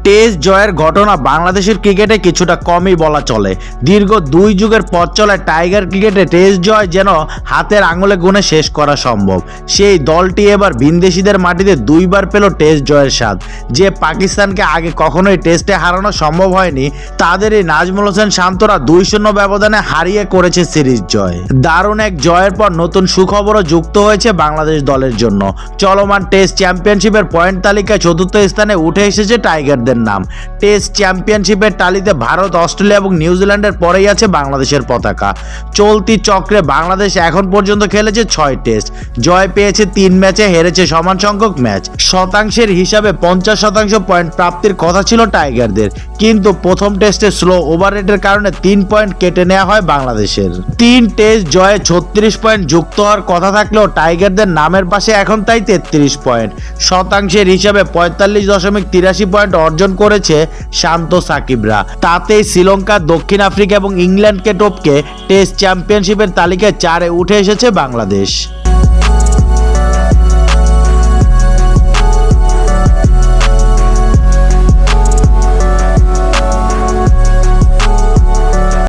Test জয়ের ঘটনা বাংলাদেশের ক্রিকেটে কিছুটা কমই বলা চলে। দীর্ঘ 2 যুগের পথ চলে টাইগার ক্রিকেটে টেস্ট জয় যেন হাতের আঙুলে গুনে শেষ করা সম্ভব। সেই দলটি এবার ভিনদেশীদের মাটিতে 2বার পেল টেস্ট জয়ের স্বাদ। যে পাকিস্তানকে আগে কখনোই টেস্টে হারানো সম্ভব হয়নি, তাদেরই নাজমুল হোসেন শান্তরা 2-0 ব্যবধানে হারিয়ে করেছে সিরিজ জয়। দারুণ এক জয়ের পর নতুন সুখবরও যুক্ত হয়েছে বাংলাদেশ দলের জন্য। চলমান টেস্ট চ্যাম্পিয়নশিপের পয়েন্ট তালিকায় 4র্থ স্থানে উঠে এসেছে টাইগারদের নাম। টেস্ট চ্যাম্পিয়নশিপের তালিতে ভারত, অস্ট্রেলিয়া এবং নিউজিল্যান্ডের পরেই আছে বাংলাদেশের পতাকা। চলতি চক্রে বাংলাদেশ এখন পর্যন্ত খেলেছে 6 টেস্ট, জয় পেয়েছে 3 ম্যাচে, হেরেছে সমান সংখ্যক ম্যাচ। শতাংশের হিসাবে 50% পয়েন্ট প্রাপ্তির কথা ছিল টাইগারদের, কিন্তু প্রথম টেস্টে স্লো ওভাররেটের কারণে 3 পয়েন্ট কেটে নেওয়া হয় বাংলাদেশের। 3 টেস্ট জয়ে 36 পয়েন্ট যুক্ত হওয়ার কথা থাকলেও টাইগারদের নামের পাশে এখন তাই 33 পয়েন্ট। শতাংশের হিসাবে 45.83 পয়েন্ট অর্জন করেছে শান্ত সাকিবরা। তাতেই শ্রীলঙ্কা, দক্ষিণ আফ্রিকা এবং ইংল্যান্ডকে টপকে টেস্ট চ্যাম্পিয়নশিপের তালিকায় 4-এ উঠে এসেছে বাংলাদেশ।